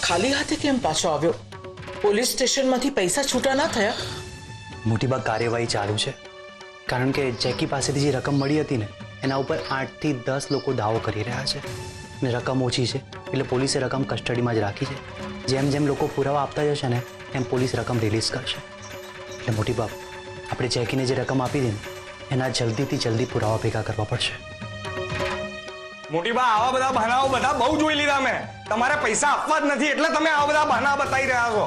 ખાલી હાથે કેમ પાછો આવ્યો? પોલીસ સ્ટેશનમાંથી પૈસા છૂટા ના થયા? મોટી બા કાર્યવાહી ચાલુ છે, કારણ કે જેકી પાસેથી જે રકમ મળી હતી ને એના ઉપર 8 થી 10 લોકો દાવો કરી રહ્યા છે ને રકમ ઓછી છે એટલે પોલીસે રકમ કસ્ટડીમાં જ રાખી છે. જેમ જેમ લોકો પુરાવા આપતા જશે ને એમ પોલીસ રકમ રિલીઝ કરશે. એટલે મોટી બાપ આપણે જેકીને જે રકમ આપી હતી ને એના જલ્દીથી જલ્દી પુરાવા ભેગા કરવા પડશે. મોટી બા આવા બધા બહાનાઓ બધા બહુ જોઈ લીધા મેં. તમારે પૈસા આપવા જ નથી એટલે તમે આવા બધા બહાના બતાવી રહ્યા છો.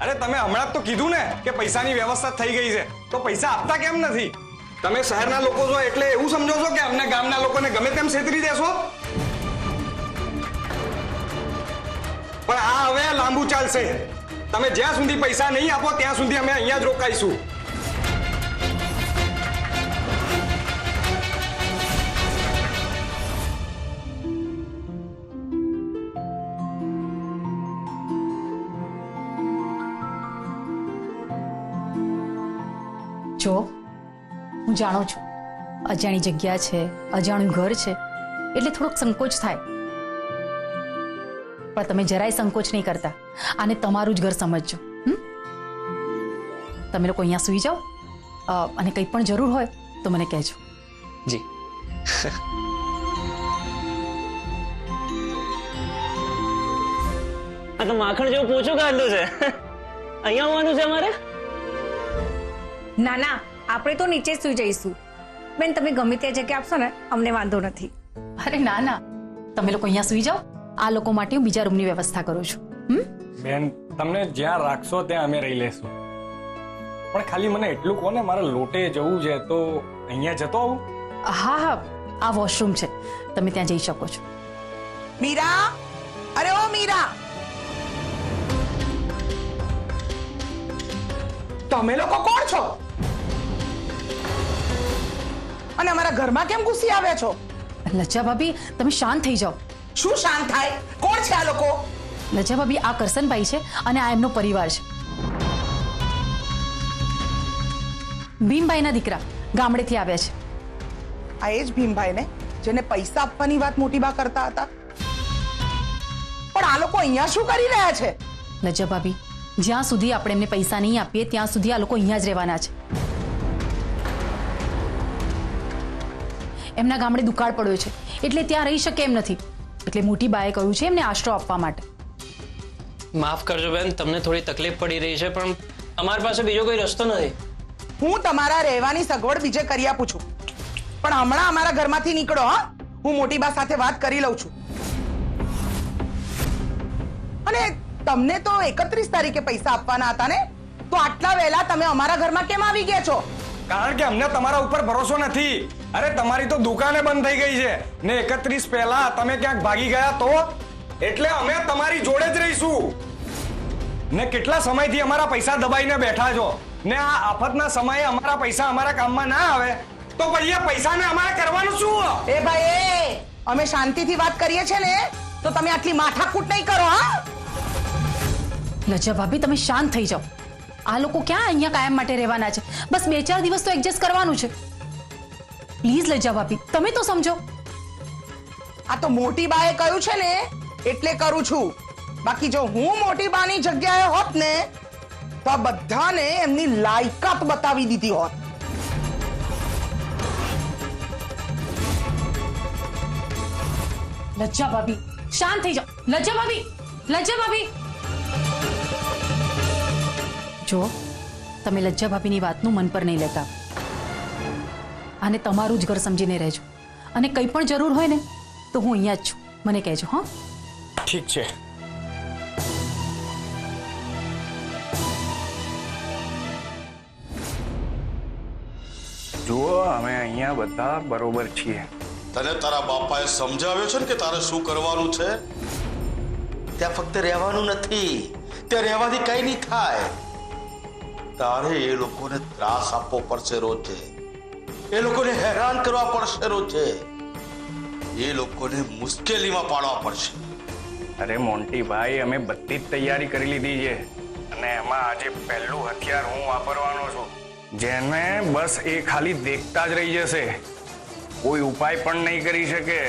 અરે તમે હમણાં તો કીધું ને કે પૈસાની વ્યવસ્થા થઈ ગઈ છે, તો પૈસા આપતા કેમ નથી? તમે શહેરના લોકો છો એટલે એવું સમજો છો કે અમને ગામના લોકોને ગમે તેમ છેતરી દેશો? પણ આ હવે લાંબુ ચાલશે. તમે જ્યાં સુધી પૈસા નહીં આપો ત્યાં સુધી અમે અહીંયા જ રોકાઈશું. જો હું જાણું છું અજાણી જગ્યા છે, અજાણ્યું ઘર છે એટલે થોડોક સંકોચ થાય, પણ તમે જરાય સંકોચ નહીં કરતા. આને તમારું જ ઘર સમજજો. તમે લોકો અહીંયા સૂઈ જાઓ અને કંઈ પણ જરૂર હોય તો મને કહેજો. જી. આ તો માખણ જેવું પોચું કાઢલું છે. અહીંયા આવવાનું છે અમારે? ના ના, આપણે તો નીચે જ સુઈ જઈશું. બેન તમે ગમે તે જગ્યા આપશો ને અમને વાંધો નથી. અરે ના ના, તમે લોકો અહીંયા સૂઈ જાઓ. આ લોકો માટે હું બીજા રૂમની વ્યવસ્થા કરું છું. બેન તમને જ્યાં રાખશો ત્યાં અમે રહી લેશું, પણ ખાલી મને એટલું કહો ને, મારે લોટે જવું છે તો અહીંયા જતો આવું? હા હા, આ વોશરૂમ છે, તમે ત્યાં જઈ શકો છો. મીરા, અરે ઓ મીરા, તમે લોકો કોણ છો અને અમારા ઘરમાં કેમ ઘૂસી આવ્યા છો? લજ્જા ભાભી તમે શાંત થઈ જાઓ. શું શાંત થાય? કોણ છે આ લોકો? લજ્જા ભાભી આ કરસનભાઈ છે અને આ એમનો પરિવાર છે. ભીમભાઈના દીકરા ગામડેથી આવ્યા છે. આ એ જ ભીમભાઈ ને જેને પૈસા આપવાની વાત મોટી બા કરતા હતા? પણ આ લોકો અહીંયા શું કરી રહ્યા છે? લજ્જા ભાભી જ્યાં સુધી આપણે એમને પૈસા નહીં આપીએ ત્યાં સુધી આ લોકો અહીંયા જ રહેવાના છે. એમના ગામડે દુકાળ પડ્યો છે એટલે ત્યાં રહી શકે એમ નથી, એટલે મોટી બાએ કહ્યું છે એમને આશરો આપવા માટે. માફ કરજો બેન, તમને થોડી તકલીફ પડી રહી છે, પણ અમારી પાસે બીજો કોઈ રસ્તો નથી. હું તમારા રહેવાની સગવડ બીજે કરી આપું છું, પણ હમણાં અમારા ઘરમાંથી નીકળો. હા, હું મોટી બા સાથે વાત કરી લઉં છું. અને તમને તો 31 તારીખે પૈસા આપવાના હતા ને, તો આટલા વહેલા તમે અમારા ઘરમાં કેમ આવી ગયા છો? કારણ કે અમને તમારા ઉપર ભરોસો નથી. અરે તમારી તો દુકાને બંધ થઈ ગઈ છે ને 31 પહેલા તમે ક્યાંક ભાગી ગયા તો, એટલે અમે તમારી જોડે જ રહીશું. ને કેટલા સમયથી અમારા પૈસા દબાઈને બેઠા છો, ને આ આફતના સમયે અમારા પૈસા અમારા કામમાં ના આવે તો પછી આ પૈસાને અમારે કરવાનું શું? એ ભાઈ, અમે શાંતિથી વાત કરીએ છીએ ને, તો તમે આટલી માથાકૂટ નહીં કરો. હા, લજ્જા ભાભી તમે શાંત થઈ જાઓ. આ લોકો ક્યાં અહીંયા કાયમ માટે રહેવાના છે? બસ 2-4 દિવસ તો એડજસ્ટ કરવાનું છે. પ્લીઝ લજ્જા ભાભી તમે તો સમજો. આ તો મોટી બાએ કહ્યું છે ને એટલે કરું છું. બાકી જો હું મોટી બાની જગ્યાએ હોત ને તો આ બધાને એમની લાયકાત બતાવી દીધી હોત. લજ્જા ભાભી શાંત થઈ જાઓ. લજ્જા ભાભી, લજ્જા ભાભી, જો તમે લજ્જા ભાભીની વાતનું મન પર નહીં લેતા. આને તમારું જ ઘર સમજીને રહેજો, અને કંઈ પણ જરૂર હોય ને તો હું અહીંયા જ છું, મને કહેજો. હા ઠીક છે. જુઓ અમે અહીંયા બધા બરોબર છીએ. તને તારા બાપાએ સમજાવ્યો છે ને કે તારે શું કરવાનું છે? ત્યાં ફક્ત રહેવાનું નથી, ત્યાં રહેવાથી કઈ નહીં થાય. તારે એ લોકોને ત્રાસ આપવો પડશે રોજે, એ લોકોને હેરાન કરવા પડશે રોજે, એ લોકોને મુશ્કેલીમાં પાડવા પડશે. અરે મોન્ટી ભાઈ, અમે બધી જ તૈયારી કરી લીધી છે અને એમાં આજે પહેલું હથિયાર હું વાપરવાનો છું, જેને બસ એ ખાલી દેખતા જ રહી જશે, કોઈ ઉપાય પણ નહીં કરી શકે.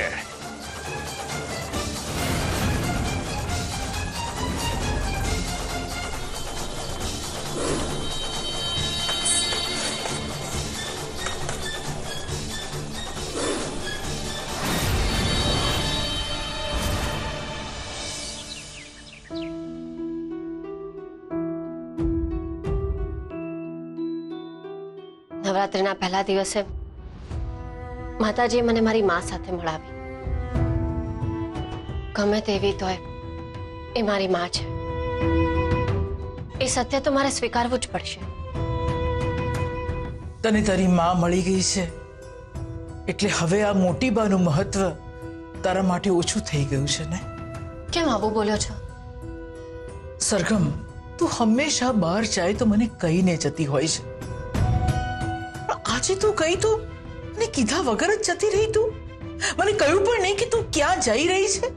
નવરાત્રિના પહેલા દિવસે માતાજીએ મને મારી મા સાથે મળાવી. ગમે તેવી તોય એ મારી મા છે. એ સત્ય તો મારે સ્વીકારવું જ પડશે. તને તારી માં મળી ગઈ છે એટલે હવે આ મોટી બાનું મહત્વ તારા માટે ઓછું થઈ ગયું છે ને? કેમ આવું બોલ્યો છો? સરગમ, તું હંમેશા બહાર જાય તો મને કહીને જતી હોય છે, પણ આજે તું કહી તું મને કીધા વગર જ જતી રહી. તું મને કહ્યું પણ નહીં કે તું ક્યાં જઈ રહી છે.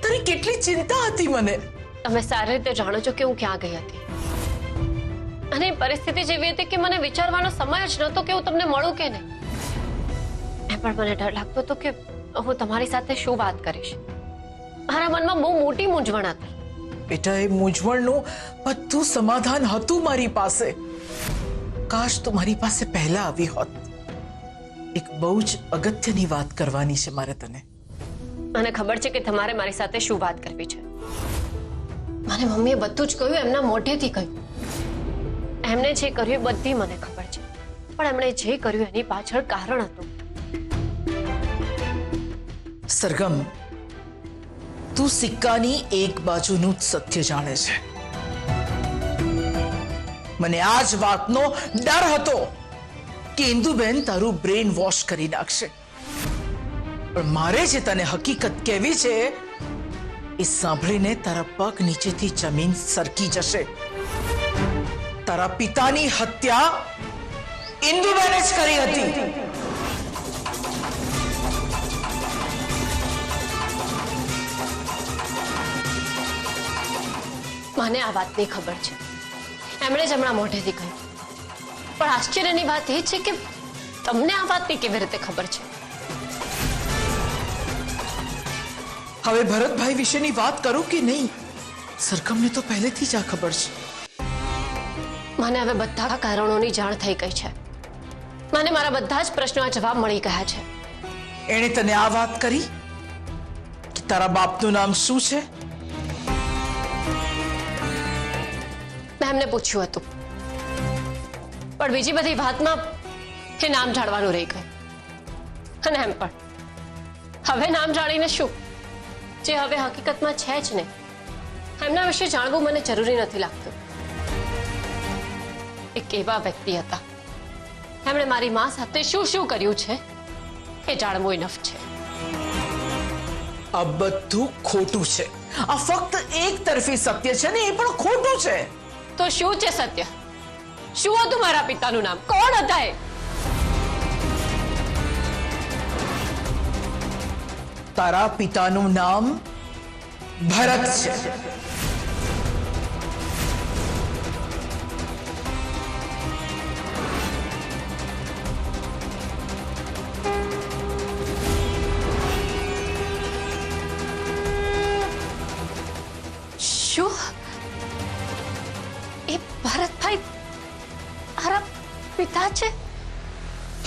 તારી કેટલી ચિંતા હતી મને. તમે સારી રીતે જાણો છો કે હું ક્યાં ગઈ હતી, અને પરિસ્થિતિ જેવી હતી કે મને વિચારવાનો સમય જ નહોતો કે હું તમને મળું કે નહીં. એ પણ મને ડર લાગતો હતો કે હું તમારી સાથે શું વાત કરીશ. મારા મનમાં બહુ મોટી મૂંઝવણ હતી. બેટા, એ મૂંઝવણનું બધું સમાધાન હતું મારી પાસે. કાશ તું મારી પાસે પહેલા આવી હોત. એક બહુ જ અગત્યની વાત કરવાની છે મારે તને. મને ખબર છે કે તમારે મારી સાથે શું વાત કરવી છે. મને મમ્મીએ બધું જ કહ્યું, એમના મોઢેથી કહ્યું. એમણે જે કર્યું એ બધી મને ખબર છે, પણ એમણે જે કર્યું એની પાછળ કારણ હતું. સરગમ, તું સિક્કાની એક બાજુનું જ સત્ય જાણે છે. મને આ જ વાતનો ડર હતો કે ઇન્દુબેન તારું બ્રેન વોશ કરી નાખશે, પણ મારે જે તને હકીકત કહેવી છે એ સાંભળીને તારા પગ નીચેથી જમીન સરકી જશે. તારા પિતાની હત્યા ઇન્દુબેને જ કરી હતી. મને આ વાતની ખબર છે, એમણે જ હમણાં મોઢેથી કહ્યું. પણ આશ્ચર્યની વાત એ છે કે તમને આ વાતની કેવી રીતે ખબર છે? હવે ભરતભાઈ વિશેની વાત કરું કે નહીં? સરગમને તો પહેલેથી જ આ ખબર છે. મને હવે બધા કારણોની જાણ થઈ ગઈ છે. મને મારા બધા જ પ્રશ્નોના જવાબ મળી ગયા છે. એણે તને આ વાત કરી કે તારા બાપનું નામ શું છે? મેં એમને પૂછ્યું હતું, પણ બીજી બધી વાતમાં એ નામ જાણવાનું રહી ગયું. અને એમ પણ હવે નામ જાણીને શું, જે હવે હકીકતમાં છે જ નહીં. એમના વિશે જાણવું મને જરૂરી નથી લાગતું. એક એવા વ્યક્તિ હતા, એમણે મારી મા સાથે શું શું કર્યું છે એ જાણવું ઇનફ છે. આ બધું ખોટું છે. આ ફક્ત એક તરફી સત્ય છે ને એ પણ ખોટું છે. તો શું છે સત્ય? શું હતું મારા પિતાનું નામ? કોણ હતા એ? તારા પિતાનું નામ ભરત છે. શું એ ભરતભાઈ મારા પિતા છે?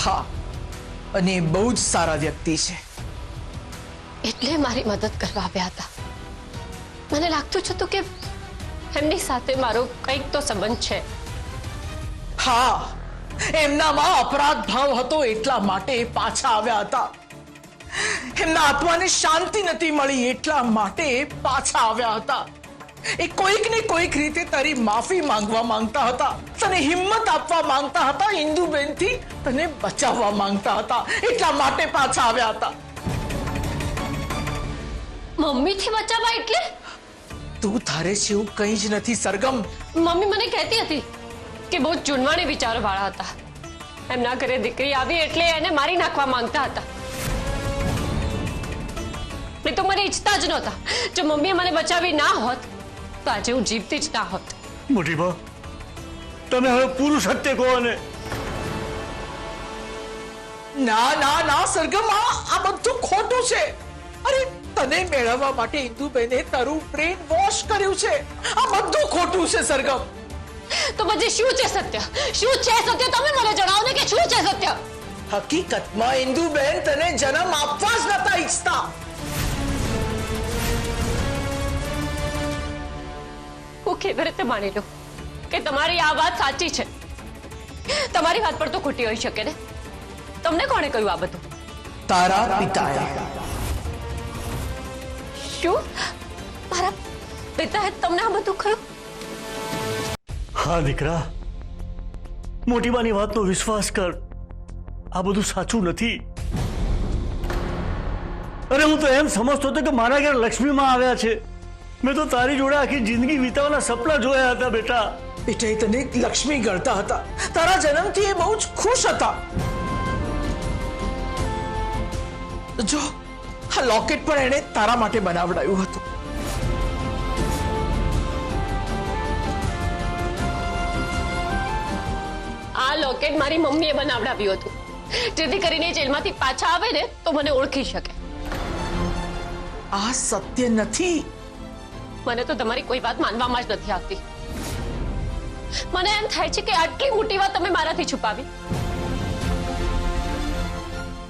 હા, અને એ બહુ જ સારા વ્યક્તિ છે. એટલે મારી મદદ કરવા આવ્યા હતા. મને લાગતું જ હતું કે એમની સાથે મારો કંઈક તો સંબંધ છે. હા, એમનામાં અપરાધ ભાવ હતો એટલા માટે એ પાછા આવ્યા હતા. એમના આત્માને શાંતિ નથી મળી એટલા માટે એ પાછા આવ્યા હતા. એ કોઈક ને કોઈક રીતે તારી માફી માંગવા માંગતા હતા, તને હિંમત આપવા માંગતા હતા, ઇન્દુબેનથી તને બચાવવા માંગતા હતા, એટલા માટે પાછા આવ્યા હતા. મમ્મીથી બચાવવા એટલે? તું ધારે છે એવું કંઈ જ નથી સરગમ. મમ્મી મને કહેતી હતી કે બહુ ચૂનવાણી વિચારો વાળા હતા. એમના ઘરે દીકરી આવી એટલે એને મારી નાખવા માંગતા હતા. એ તો મને ઈચ્છતા જ નહોતા. જો મમ્મીએ મને બચાવી ના હોત તો આજે હું જીવતી જ ના હોત. મોટી બા, તમે હવે પૂરું સત્ય કહો ને. ના ના ના સરગમ, આ બધું ખોટું છે. અરે, તને મેળવવા માટે ઇન્દુબેને તારું બ્રેન વોશ કર્યું છે. આ બધું ખોટું છે સરગમ. તો પછી શું છે સત્ય? શું છે સત્ય? તમે મને જણાવો ને કે શું છે સત્ય? હકીકતમાં ઇન્દુબેન તને જન્મ આપવા જ નતા ઈચ્છતા. હું કેવી રીતે માની લઉં કે તમારી આ વાત સાચી છે? તમારી વાત પર તો ખોટી હોઈ શકે ને. તમને કોણે કહ્યું આ બધું? તારા પિતાએ. શું મારા પિતાએ તમને આ બધું કહ્યું? હા દીકરા, મોટીબાની વાતનો વિશ્વાસ કર. આ બધું સાચું નથી. અરે હું તો એમ સમજતો હતો કે મારા ઘેર લક્ષ્મીમાં આવ્યા છે. મેં તો તારી જોડે આખી જિંદગી વિતાવવાના સપના જોયા હતા બેટા. બેટા એ તને લક્ષ્મી ગણતા હતા. તારા જન્મથી એ બહુ જ ખુશ હતા. જો આ લોકેટ પણ એણે તારા માટે બનાવડાયું હતું. આ લોકેટ મારી મમ્મીએ બનાવડાવ્યું હતું, જેથી કરીને જેલમાંથી પાછા આવે ને તો મને ઓળખી શકે. આ સત્ય નથી. મને તો તમારી કોઈ વાત માનવામાં જ નથી આવતી. મને એમ થાય છે કે આટલી મોટી વાત તમે મારાથી છુપાવી.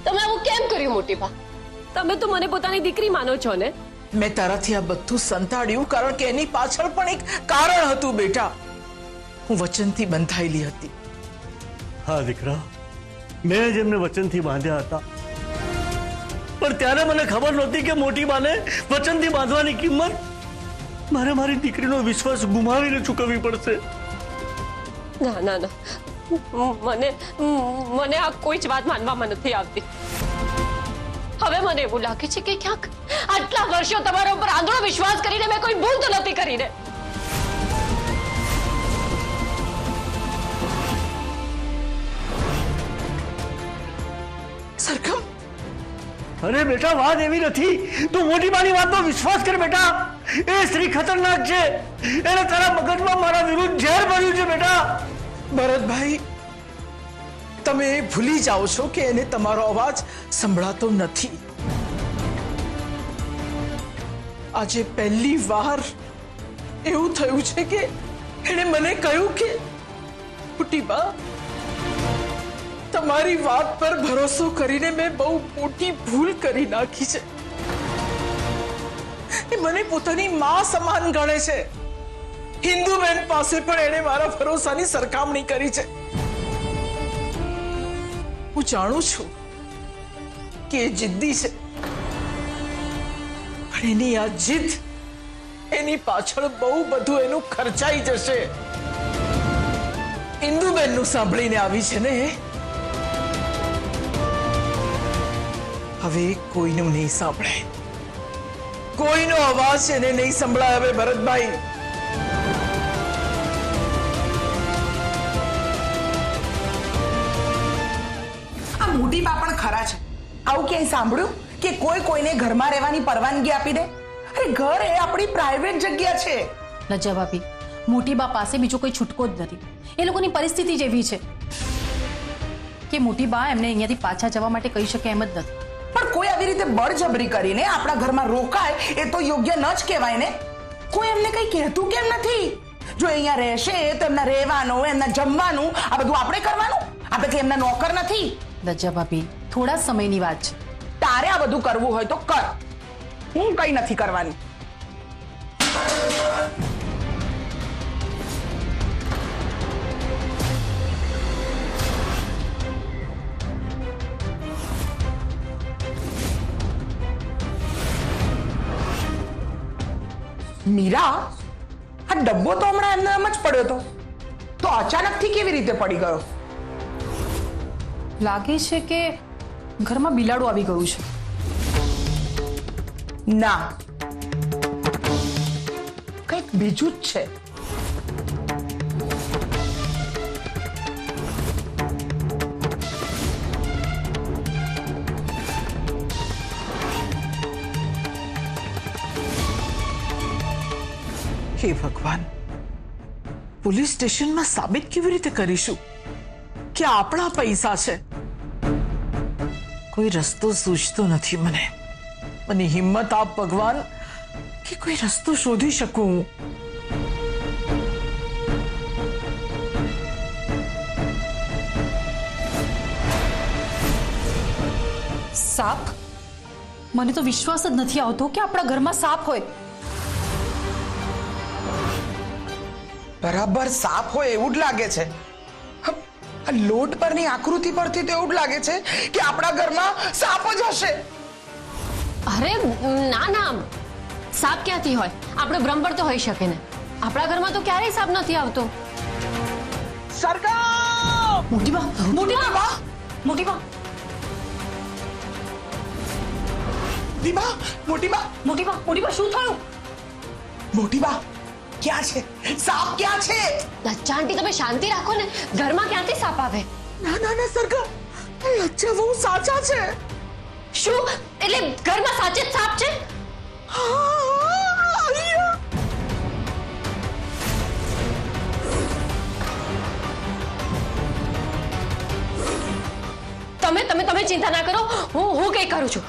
તમે આવું કેમ કર્યું મોટી બા? તમે તો મને પોતાની દીકરી માનો છો ને? મેં તારાથી આ બધું સંતાડ્યું કારણ કે એની પાછળ પણ એક કારણ હતું બેટા. હું વચનથી બંધાયેલી હતી. હા દીકરા, મેં જ એમને વચનથી બાંધ્યા હતા. પણ ત્યારે મને ખબર નહોતી કે મોટી બાને વચનથી બાંધવાની કિંમત મારે મારી દીકરીનો વિશ્વાસ ગુમાવીને ચૂકવવી પડશે. ના ના ના, મને આ કોઈ જ વાત માનવામાં નથી આવતી. હવે મને એવું લાગે છે કે ક્યાંક આટલા વર્ષો તમારા ઉપર આંધળો વિશ્વાસ કરીને મેં કોઈ ભૂલ તો નથી કરી ને. સરખમ, અરે બેટા, વાત એવી નથી. તું મોટી બાની વાતનો વિશ્વાસ કર બેટા. એ સ્ત્રી ખતરનાક છે. એને તારા મગજમાં મારા વિરુદ્ધ ઝેર ભર્યું છે બેટા. ભરતભાઈ, તમે ભૂલી જાઓ છો કે એને તમારો અવાજ સંભળાતો નથી. આજે પહેલી વાર એવું થયું છે કે એણે મને કહ્યું કે મોટી બા, તમારી વાત પર ભરોસો કરીને મેં બહુ મોટી ભૂલ કરી નાખી છે. એ મને પોતાની માં સમાન ગણે છે. હિન્દુબેન પાસે પણ એણે મારા ભરોસાની સરખામણી કરી છે. હું જાણું છું કે એ જિદ્દી છે, પણ એની આ જીદ, એની પાછળ બહુ બધું એનું ખર્ચાઈ જશે. ઇન્દુબેનનું સાંભળીને આવી છે ને. હવે કોઈનું નહીં સાંભળે. કોઈનો અવાજ એને નહીં સંભળાય હવે ભરતભાઈ. આ મોટી બા પણ ખરા છે. આવું ક્યાંય સાંભળ્યું કે કોઈ કોઈને ઘરમાં રહેવાની પરવાનગી આપી દે? અરે ઘર એ આપણી પ્રાઇવેટ જગ્યા છે. લજ્જા ભાભી, મોટી બા પાસે બીજો કોઈ છૂટકો જ નથી. એ લોકોની પરિસ્થિતિ જ એવી છે કે મોટી બા એમને અહીંયાથી પાછા જવા માટે કહી શકે એમ જ નથી. પણ કોઈ આવી રીતે બળજબરી કરીને આપણા ઘરમાં રોકાય એ તો યોગ્ય ન જ કહેવાય ને. કોઈ એમને કઈ કહેતું કેમ નથી? જો અહીંયા રહેશે તો એમના રહેવાનું, એમના જમવાનું આ બધું આપણે કરવાનું? આપણે કે એમના નોકર નથી? લજ્જા ભાભી, થોડા સમયની વાત છે. તારે આ બધું કરવું હોય તો કર. હું કઈ નથી કરવાની. મીરા, આ ડબ્બો તો હમણાં એમને એમ જ પડ્યો હતો, તો અચાનકથી કેવી રીતે પડી ગયો? લાગે છે કે ઘરમાં બિલાડું આવી ગયું છે. ના, કંઈક બીજું જ છે. હે ભગવાન, પોલીસ સ્ટેશનમાં સાબિત કેવી રીતે કરીશું કે આપણા પૈસા છે? કોઈ રસ્તો સૂઝતો નથી મને. મને હિંમત આપ ભગવાન કે કોઈ રસ્તો શોધી શકું હું. સાપ? મને તો વિશ્વાસ જ નથી આવતો કે આપણા ઘરમાં સાપ હોય. બરાબર સાપ હોય એવું જ લાગે છે. આ લોટ પરની આકૃતિ પરથી તો એવું જ લાગે છે કે આપણા ઘરમાં સાપ જ હશે. અરે ના ના, સાપ ક્યાંથી હોય? આપણે ભ્રમ પર તો હોઈ શકે ને. આપણા ઘરમાં તો ક્યારેય સાપ નથી આવતો. સરગમ! મોટી બા, મોટી બા, મોટી બા, દીબા, મોટી બા, મોટી બા, મોટી બા, શું થયું? મોટી બા, ક્યાં છે? સાપ ક્યાં છે? લચ્છા આંટી, તમે શાંતિ રાખો ને. ઘરમાં ક્યાંથી સાપ આવે? ના ના ના સરગમ, લચ્છા બહુ સાચા છે. શું એટલે ઘરમાં સાચે જ સાપ છે? તમે તમે તમે ચિંતા ના કરો, હું કઈ કરું છું.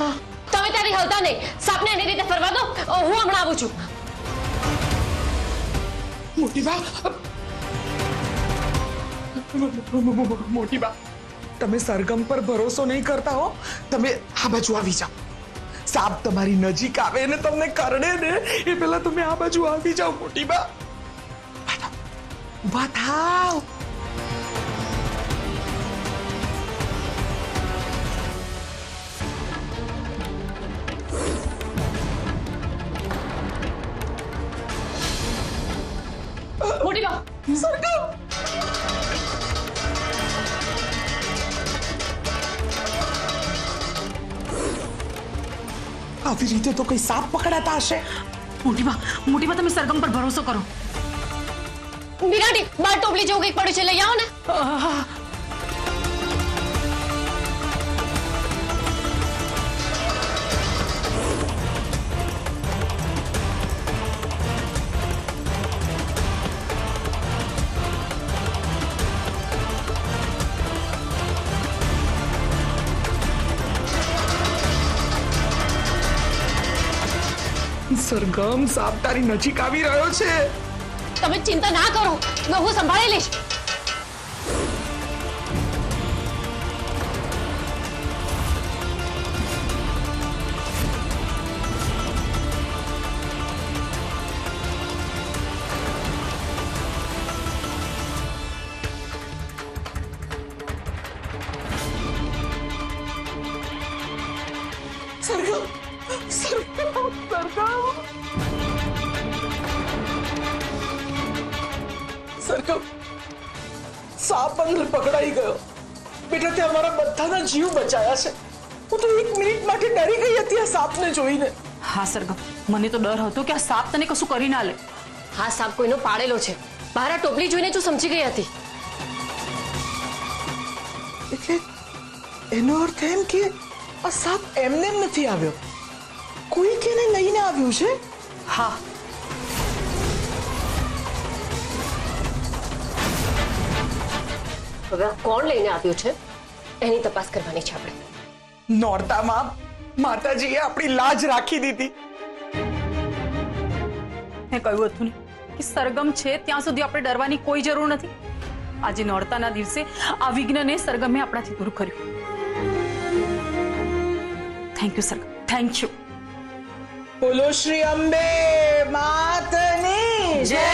તમે ત્યારે હલતા નહીં. સાપને એની રીતે ફરવા દો, હું હમણાં આવું છું. મોટી બા, મોટી બા, તમે સરગમ પર ભરોસો નહીં કરતા હો. તમે આ બાજુ આવી જાઓ. સાપ તમારી નજીક આવે ને તમને કરડે ને એ પહેલા તમે આ બાજુ આવી જાઓ. મોટી બા, ઊભા થાવ. મોટી બા, સરગમ, આવી રીતે તો કઈ સાપ પકડાતા હશે. મોટી બા, તમે સરગમ પર ભરોસો કરો. મીરાટી, બાર ટોપલી જેવું કંઈક પડ્યું છે, લઈ આવો ને. સરગમ, સાપ તારી નજીક આવી રહ્યો છે. તમે ચિંતા ના કરો, હું સંભાળી લઈશ. સરગમ, સરગમ, સરગમ, સરગમ, સાપ અંદર પકડાઈ ગયો. બેટા, તે અમારા બધાના જીવ બચાયા છે. હું તો 1 મિનિટ માટે ડરી ગઈ હતી આ સાપને જોઈને. હા સરગમ, મને તો ડર હતો કે આ સાપ તને કશું કરી ના લે. હા, સાપ કોઈનો પાડેલો છે. બહાર આ ટોપલી જોઈને તું સમજી ગઈ હતી. એટલે એનો અર્થ એમ કે આ સાપ એમને નથી આવ્યો, કોઈ કેને લઈને આવ્યું છે. હા, હવે કોણ લઈને આવ્યું છે એની તપાસ કરવાની છે આપણે. નોરતામાં માતાજીએ આપણી લાજ રાખી દીધી. મેં કહ્યું હતું ને કે સરગમ છે ત્યાં સુધી આપણે ડરવાની કોઈ જરૂર નથી. આજે નોરતાના દિવસે આ વિઘ્નને સરગમે આપણાથી દૂર કર્યું. Thank you Sargam, thank you. બોલો શ્રી અંબે માતની જય.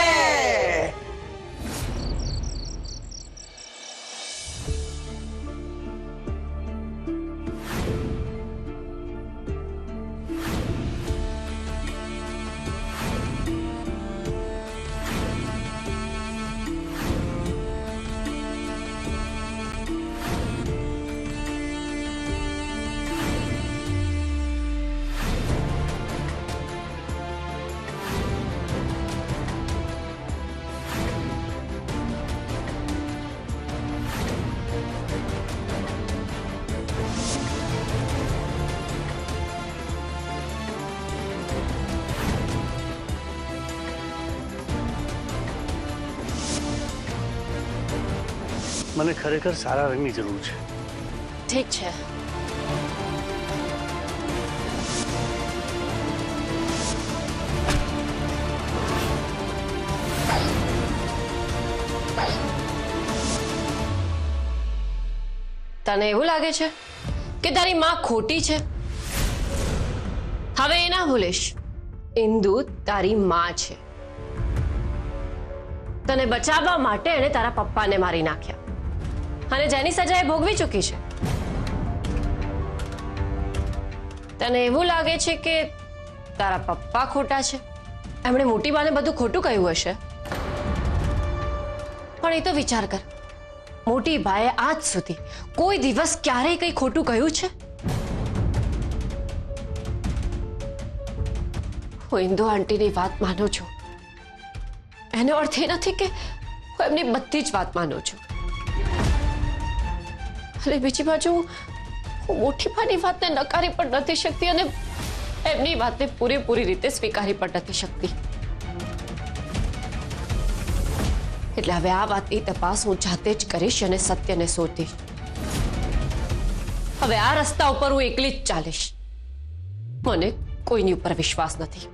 મને ખરેખર સારા રંગની જરૂર છે. ઠીક છે. તને એવું લાગે છે કે તારી માં ખોટી છે? હવે એ ના ભૂલીશ, ઇન્દુ તારી માં છે. તને બચાવવા માટે એણે તારા પપ્પાને મારી નાખ્યા. અને જેની સજા એ ભોગવી ચૂકી છે. તને એવું લાગે છે કે તારા પપ્પા ખોટા છે? એમણે મોટી બાને બધું ખોટું કહ્યું હશે, પણ એ તો વિચાર કર, મોટી બાએ આજ સુધી કોઈ દિવસ ક્યારેય કંઈ ખોટું કહ્યું છે? હું ઇન્દુ આંટીની વાત માનું છું, એનો અર્થ એ નથી કે હું એમની બધી જ વાત માનું છું. અને બીજી બાજુ હું મોટી બાની વાતને નકારી પણ નથી શકતી અને એમની વાતને પૂરેપૂરી રીતે સ્વીકારી પણ નથી શકતી. એટલે હવે આ વાતની તપાસ હું જાતે જ કરીશ અને સત્યને શોધીશ. હવે આ રસ્તા ઉપર હું એકલી જ ચાલીશ. મને કોઈની ઉપર વિશ્વાસ નથી.